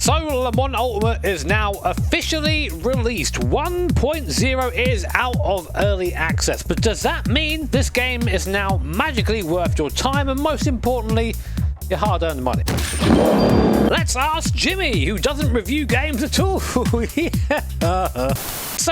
So Le Mans Ultimate is now officially released. 1.0 is out of early access, but does that mean this game is now magically worth your time and, most importantly, your hard-earned money? Let's ask Jimmy, who doesn't review games at all. So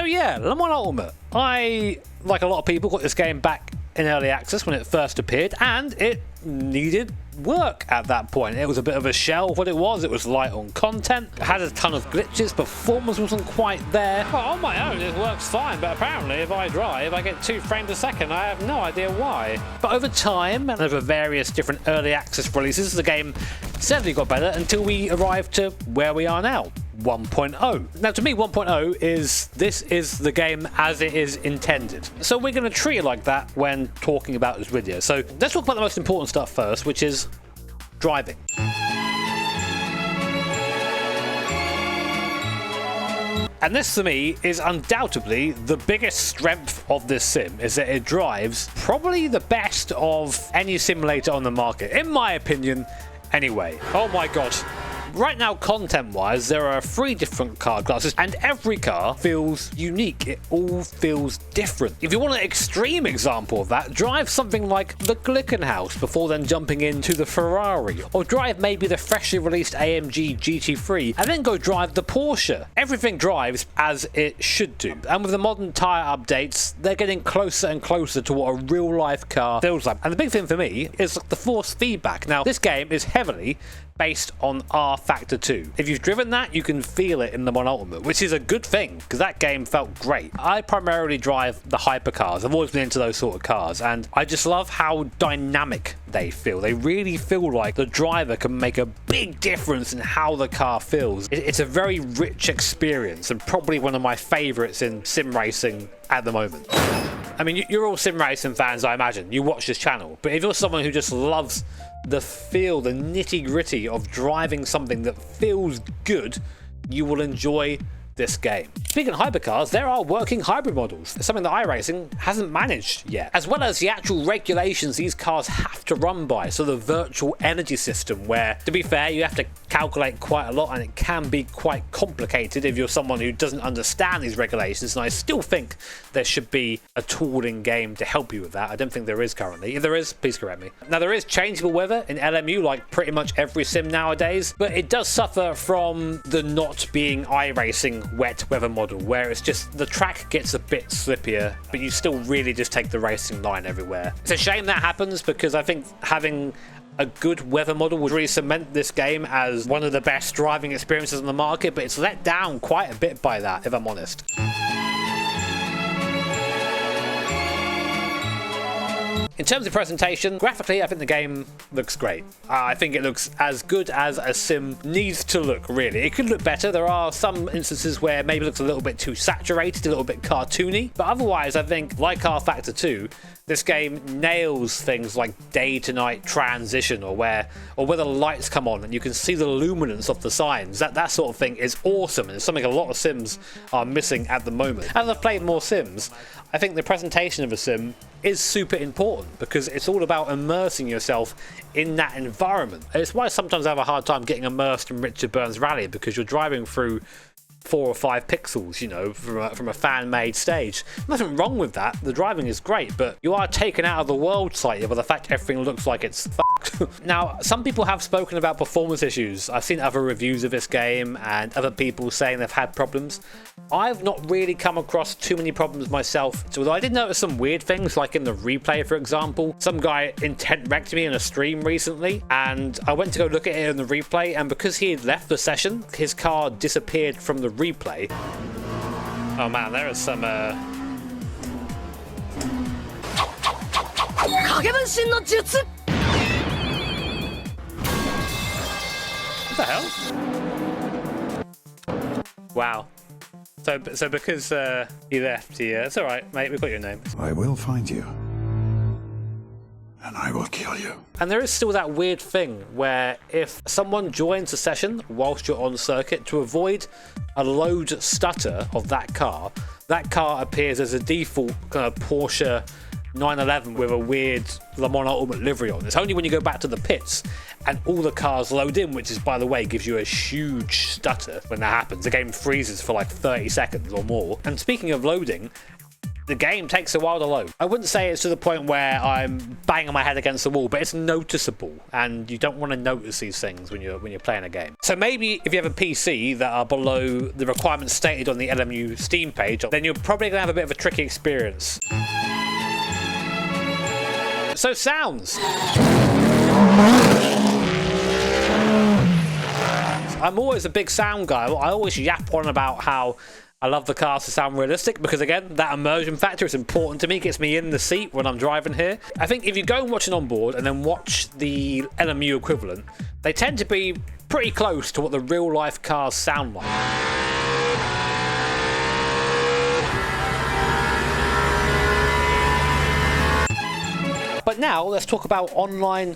yeah, Le Mans Ultimate. I, like a lot of people, got this game back in early access when it first appeared, and it needed work at that point. It was a bit of a shell of what it was. It was light on content, it had a ton of glitches, performance wasn't quite there. Well, on my own it works fine, but apparently if I drive I get 2 frames a second. I have no idea why. But over time and over various different early access releases, the game steadily got better until we arrived to where we are now, 1.0. Now to me 1.0 is the game as it is intended. So we're going to treat it like that when talking about this video. So let's talk about the most important stuff first, which is driving. And this to me is undoubtedly the biggest strength of this sim, is that it drives probably the best of any simulator on the market, in my opinion anyway. Oh my god. Right now, content-wise, there are 3 different car classes, and every car feels unique. It all feels different. If you want an extreme example of that, drive something like the Glickenhaus before then jumping into the Ferrari, or drive maybe the freshly released AMG GT3, and then go drive the Porsche. Everything drives as it should do, and with the modern tyre updates, they're getting closer and closer to what a real-life car feels like. And the big thing for me is the force feedback. Now, this game is heavily based on R Factor 2. If you've driven that, you can feel it in the Le Mans Ultimate, which is a good thing, because that game felt great. I primarily drive the hypercars. I've always been into those sort of cars, and I just love how dynamic they feel. They really feel like the driver can make a big difference in how the car feels. It's a very rich experience, and probably one of my favorites in sim racing at the moment. I mean, you're all sim racing fans, I imagine. You watch this channel, but if you're someone who just loves the feel, the nitty-gritty of driving something that feels good, you will enjoy this game. Speaking of hypercars, there are working hybrid models. It's something that iRacing hasn't managed yet, as well as the actual regulations these cars have to run by. So the virtual energy system, where, to be fair, you have to calculate quite a lot, and it can be quite complicated if you're someone who doesn't understand these regulations, and I still think there should be a tool in game to help you with that. I don't think there is currently. If there is, please correct me. Now, there is changeable weather in LMU, like pretty much every sim nowadays, but it does suffer from the not being iRacing wet weather model, where it's just the track gets a bit slippier, but you still really just take the racing line everywhere. It's a shame that happens, because I think having a good weather model would really cement this game as one of the best driving experiences on the market, but it's let down quite a bit by that, if I'm honest. In terms of presentation, graphically, I think the game looks great. I think it looks as good as a sim needs to look, really. It could look better. There are some instances where maybe it looks a little bit too saturated, a little bit cartoony, but otherwise, I think, like R Factor 2, this game nails things like day to night transition, or where the lights come on and you can see the luminance of the signs. That sort of thing is awesome, and it's something a lot of sims are missing at the moment. As I've played more sims, I think the presentation of a sim is super important, because it's all about immersing yourself in that environment. And it's why sometimes I have a hard time getting immersed in Richard Burns Rally, because you're driving through 4 or 5 pixels, you know, from a fan-made stage. Nothing wrong with that. The driving is great, but you are taken out of the world slightly by the fact everything looks like it's fucked. Now, some people have spoken about performance issues. I've seen other reviews of this game and other people saying they've had problems. I've not really come across too many problems myself. So I did notice some weird things, like in the replay, for example. Some guy intent wrecked me in a stream recently, and I went to go look at it in the replay, and because he had left the session, his car disappeared from the replay. Oh man, there is some what the hell? Wow. So because he left, it's alright, mate, we've got your name. I will find you, and I will kill you. And there is still that weird thing where if someone joins a session whilst you're on circuit, to avoid a load stutter of that car appears as a default kind of Porsche 911 with a weird Le Mans Ultimate livery on. It's only when you go back to the pits and all the cars load in, which is, by the way, gives you a huge stutter when that happens. The game freezes for like 30 seconds or more. And speaking of loading, the game takes a while to load. I wouldn't say it's to the point where I'm banging my head against the wall, but it's noticeable, and you don't want to notice these things when you're playing a game. So maybe if you have a PC that are below the requirements stated on the LMU Steam page, then you're probably gonna have a bit of a tricky experience. So sounds. I'm always a big sound guy. I always yap on about how I love the cars to sound realistic because, again, that immersion factor is important to me. It gets me in the seat when I'm driving here. I think if you go and watch an onboard and then watch the LMU equivalent, they tend to be pretty close to what the real life cars sound like. But now let's talk about online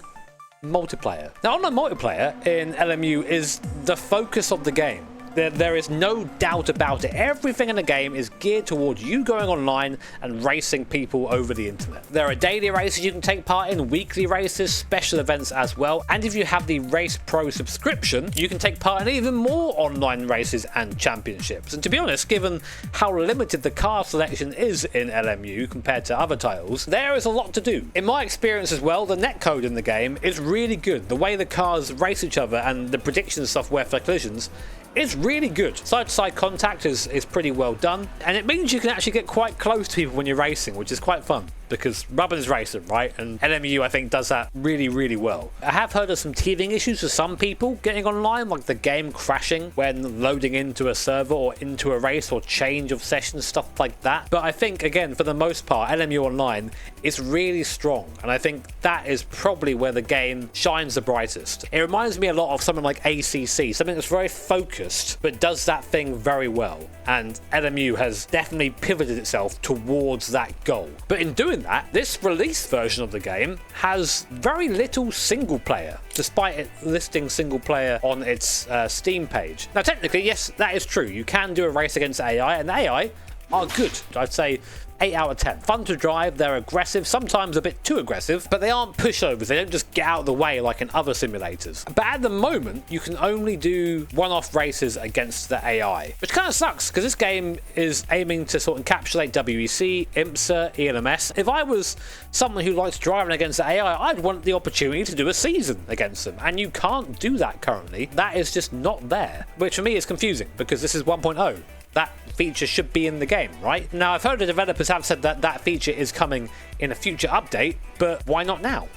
multiplayer. Now, online multiplayer in LMU is the focus of the game. There is no doubt about it. Everything in the game is geared towards you going online and racing people over the internet. There are daily races you can take part in, weekly races, special events as well. And if you have the Race Pro subscription, you can take part in even more online races and championships. And to be honest, given how limited the car selection is in LMU compared to other titles, there is a lot to do. In my experience as well, the netcode in the game is really good. The way the cars race each other and the prediction software for collisions is really good. Side-to-side contact is pretty well done, and it means you can actually get quite close to people when you're racing, which is quite fun, because rubbing is racing, right? And LMU, I think, does that really, really well. I have heard of some teething issues for some people getting online, like the game crashing when loading into a server or into a race or change of sessions, stuff like that. But I think, again, for the most part, LMU Online is really strong, and I think that is probably where the game shines the brightest. It reminds me a lot of something like ACC, something that's very focused, but does that thing very well. And LMU has definitely pivoted itself towards that goal. But in doing that, this release version of the game has very little single player, despite it listing single player on its Steam page. Now, technically, yes, that is true. You can do a race against AI, and the AI are good. I'd say 8 out of 10. Fun to drive, they're aggressive, sometimes a bit too aggressive, but they aren't pushovers. They don't just get out of the way like in other simulators. But at the moment, you can only do one-off races against the AI, which kind of sucks because this game is aiming to sort of encapsulate WEC, IMSA, ELMS. If I was someone who likes driving against the AI, I'd want the opportunity to do a season against them, and you can't do that currently. That is just not there, which for me is confusing because this is 1.0. That feature should be in the game, right? Now, I've heard the developers have said that that feature is coming in a future update, but why not now?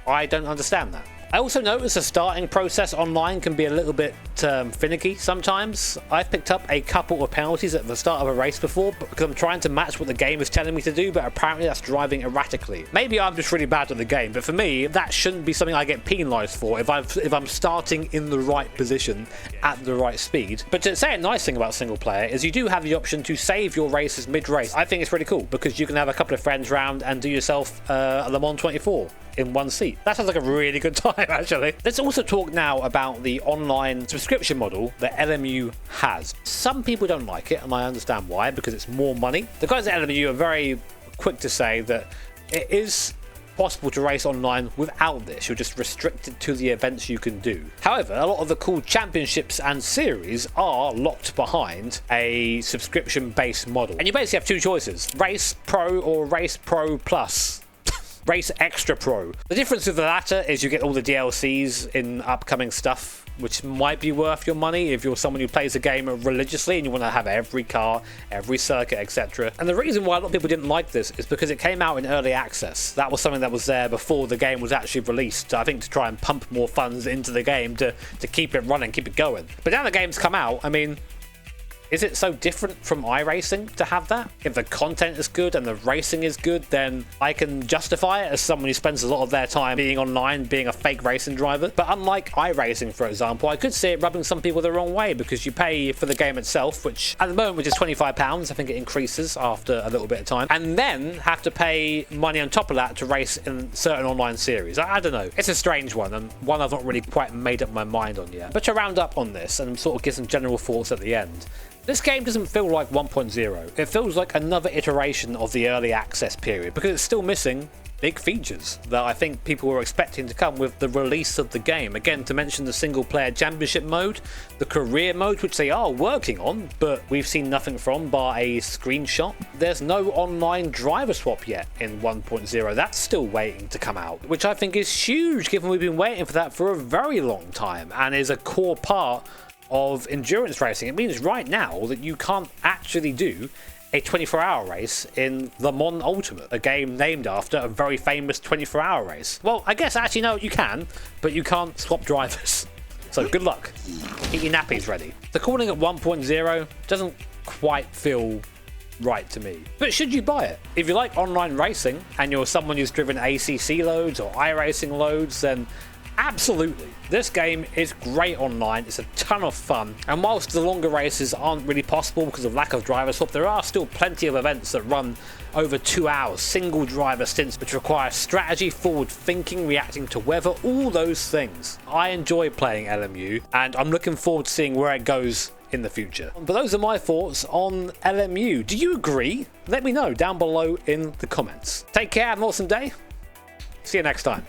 I don't understand that. I also noticed the starting process online can be a little bit finicky sometimes. I've picked up a couple of penalties at the start of a race before because I'm trying to match what the game is telling me to do, but apparently that's driving erratically. Maybe I'm just really bad at the game, but for me, that shouldn't be something I get penalised for if I'm starting in the right position at the right speed. But to say a nice thing about single player is you do have the option to save your races mid-race. I think it's pretty cool because you can have a couple of friends round and do yourself a Le Mans 24 in one seat. That sounds like a really good time, actually. Let's also talk now about the online subscription model that LMU has. Some people don't like it, and I understand why, because it's more money. The guys at LMU are very quick to say that it is possible to race online without this. You're just restricted to the events you can do. However, a lot of the cool championships and series are locked behind a subscription-based model. And you basically have two choices: Race Pro or Race Pro Plus. Race Extra Pro. The difference with the latter is you get all the DLCs in upcoming stuff, which might be worth your money if you're someone who plays the game religiously and you want to have every car, every circuit, etc. And the reason why a lot of people didn't like this is because it came out in early access. That was something that was there before the game was actually released, I think, to try and pump more funds into the game to keep it running, keep it going. But now the game's come out, I mean, is it so different from iRacing to have that? If the content is good and the racing is good, then I can justify it as someone who spends a lot of their time being online, being a fake racing driver. But unlike iRacing, for example, I could see it rubbing some people the wrong way because you pay for the game itself, which at the moment, which is £25, I think it increases after a little bit of time, and then have to pay money on top of that to race in certain online series. I don't know. It's a strange one, and one I've not really quite made up my mind on yet. But to round up on this and sort of give some general thoughts at the end, This game doesn't feel like 1.0. It feels like another iteration of the early access period because it's still missing big features that I think people were expecting to come with the release of the game. Again, to mention the single player championship mode, the career mode, which they are working on, but we've seen nothing from bar a screenshot. There's no online driver swap yet in 1.0. That's still waiting to come out, which I think is huge given we've been waiting for that for a very long time and is a core part of endurance racing. It means right now that you can't actually do a 24-hour race in Le Mans Ultimate, a game named after a very famous 24-hour race. Well, I guess actually no, you can, but you can't swap drivers. So good luck. Get your nappies ready. The calling it 1.0 doesn't quite feel right to me. But should you buy it? If you like online racing and you're someone who's driven ACC loads or iRacing loads, then absolutely. This game is great online, it's a ton of fun, and whilst the longer races aren't really possible because of lack of driver swap, there are still plenty of events that run over 2 hours, single driver stints which require strategy, forward thinking, reacting to weather, all those things. I enjoy playing LMU and I'm looking forward to seeing where it goes in the future. But those are my thoughts on LMU. Do you agree? Let me know down below in the comments. Take care, have an awesome day. See you next time.